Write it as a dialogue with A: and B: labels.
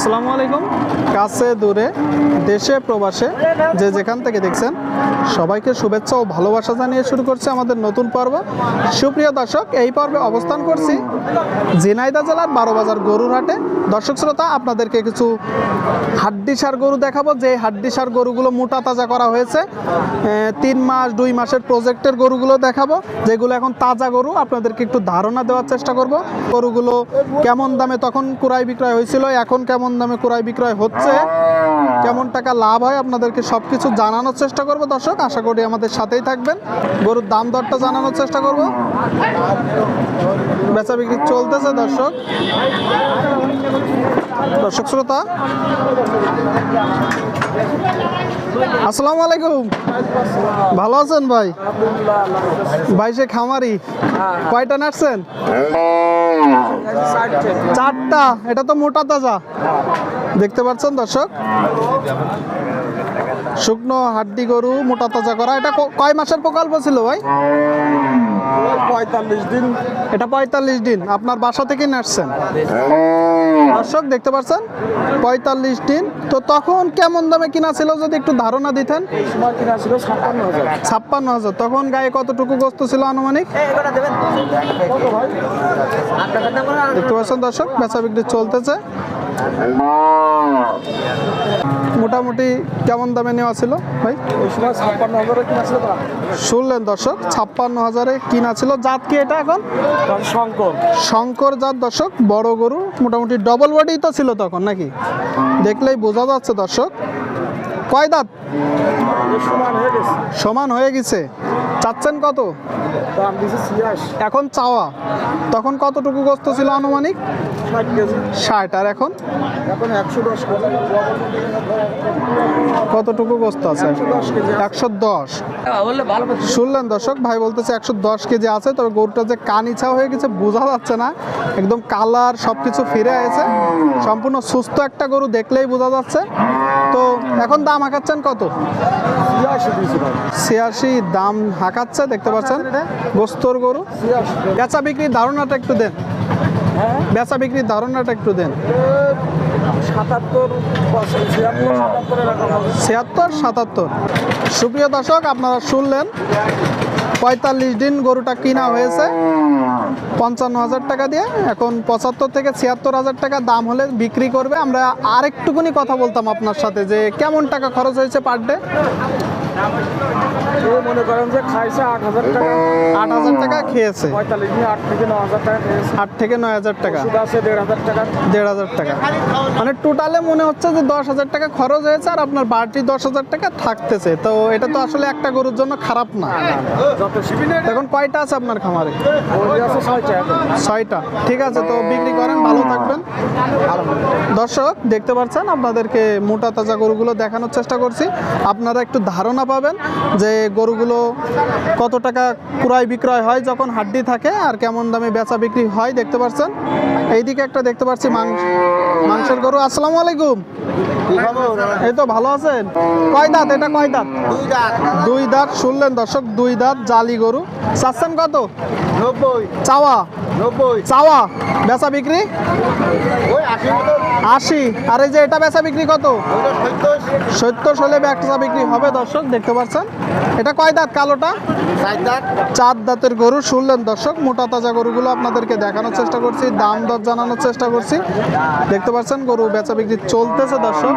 A: আসসালামু আলাইকুম। কাছে দূরে দেশে প্রবাসে যে যেখান থেকে দেখছেন সবাইকে শুভেচ্ছা ও ভালোবাসা জানিয়ে শুরু করছে আমাদের নতুন পর্ব। সুপ্রিয় দর্শক, এই পর্বে অবস্থান করছি ঝিনাইদহ জেলার 12 বাজার গরুর হাটে। দর্শক শ্রোতা, আপনাদেরকে কিছু হাড্ডিসার গরু দেখাবো, যে হাড্ডিসার গরুগুলো মোটা তাজা করা হয়েছে। 3 মাস 2 মাসের প্রজেক্টের গরুগুলো দেখাবো, যেগুলো এখন তাজা গরু। আপনাদেরকে একটু ধারণা দেওয়ার চেষ্টা করব গরুগুলো কেমন দামে তখন ক্রয় বিক্রয় হয়েছিল, এখন কেমন দামে ক্রয় বিক্রয় হচ্ছে, কেমন টাকা লাভ হয়, আপনাদেরকে সব কিছু জানানোর চেষ্টা করব। দর্শক, আশা করি আমাদের সাথেই থাকবেন। গরুর দাম দরটা জানানোর চেষ্টা করব। বেচা বিক্রি চলতেছে দর্শক। দর্শক শ্রোতা, আসসালামু আলাইকুম। ভালো আছেন ভাই? ভাই সে খামারি, কয়টা নাড়ছেন? 4টা। এটা তো মোটা তাজা দেখতে পাচ্ছেন দর্শক। শুকনো হাড্ডি গরু, মোটা তাজা করা। এটা কয় মাসের প্রকল্প ছিল ভাই?
B: 45 দিন।
A: এটা 45 দিন আপনার বাসা থেকে নাড়ছেন দর্শক, দেখতে পাচ্ছেন 45 দিন। তো তখন কেমন দামে কিনা ছিল যদি একটু ধারণা দিতেন? 56,000। তখন গায়ে কতটুকু গোস্ত ছিল আনুমানিক? দেখতে পাচ্ছেন দর্শক, বেচা বিক্রি চলতেছে। মোটামুটি কেমন দামে নেওয়া ছিল ভাই? শুনলেন দর্শক, 56,000-এ কিনা ছিল। জাত কি এটা এখন? শঙ্কর জাত দর্শক, বড় গরু, মোটামুটি ডবল বডি তো ছিল তখন নাকি? দেখলেই বোঝা যাচ্ছে দর্শক। কয় দাঁত? সমান হয়ে গেছে। চাচ্ছেন কত এখন চাওয়া? তখন কতটুকু গোস্ত ছিল আনুমানিক? 60। আর এখন কতটুকু গোস্ত আছে? 110। শুনলেন দর্শক, ভাই বলতেছে 110 কেজি আছে। তবে গরুটা যে কানিছা হয়ে গেছে বোঝা যাচ্ছে না, একদম কালার সবকিছু ফিরে এসেছে। সম্পূর্ণ সুস্থ একটা গরু, দেখলেই বোঝা যাচ্ছে। তো এখন দাম হাঁকাচ্ছেন কত? 86 দাম হাঁকাচ্ছে, দেখতে পাচ্ছেন। গোস্তর গরু। বেচা বিক্রির ধারণাটা একটু দেন। বেচা বিক্রির ধারণাটা একটু দেন। 76-77। সুপ্রিয় দর্শক, আপনারা শুনলেন 45 দিন গরুটা কিনা হয়েছে 55,000 টাকা দিয়ে। এখন 75 থেকে 76,000 টাকা দাম হলে বিক্রি করবে। আমরা আরেকটুকুনি কথা বলতাম আপনার সাথে যে কেমন টাকা খরচ হয়েছে পার ডে।
B: মনে করেন যে খাইছে 8,000 টাকা।
A: 8,000 টাকা খেয়েছে।
B: 45 দিনে 8 থেকে 9,000 টাকা খেয়েছে।
A: 8 থেকে 9,000 টাকা।
B: ওষুধ আছে 1,500 টাকা।
A: 1,500 টাকা। মানে টোটালে মনে হচ্ছে যে 10,000 টাকা খরচ হয়েছে, আর আপনার বাড়তি 10,000 টাকা থাকতেছে। তো এটা তো আসলে একটা গরুর জন্য খারাপ না। এখন কয়টা আছে আপনার খামারে? 6টা। ঠিক আছে, তো বিক্রি করেন, ভালো থাকবেন। দর্শক, দেখতে পাচ্ছেন আপনাদেরকে মোটা তাজা গরুগুলো দেখানোর চেষ্টা করছি। আপনারা একটু ধারণা পাবেন যে গরুগুলো কত টাকা ক্রয় বিক্রয় হয় যখন হাড্ডি থাকে, আর কেমন দামে বেচা বিক্রি হয়। দেখতে পাচ্ছেন এইদিকে একটা দেখতে পাচ্ছি মাংসের গরু। আসসালামু আলাইকুম। এই তো ভালো আছেন? কয় দাঁত এটা? কয় দাঁত? 2 দাঁত। শুনলেন দর্শক, 2 দাঁত জালি গরু। চাচ্ছেন কত?
B: 90।
A: চাওয়া?
B: 90।
A: চাওয়া। বেচা বিক্রি 80। আর এই যে এটা বেচা বিক্রি কত? 70 হলে বেচা বিক্রি হবে দর্শক, দেখতে পাচ্ছেন। এটা কয় দাঁত কালোটা? 4 দাঁতের গরু। শুনলেন দর্শক, মোটা তাজা গরুগুলো আপনাদেরকে দেখানোর চেষ্টা করছি, দাম দর জানানোর চেষ্টা করছি। দেখতে পাচ্ছেন গরু বেচা বিক্রি চলতেছে দর্শক।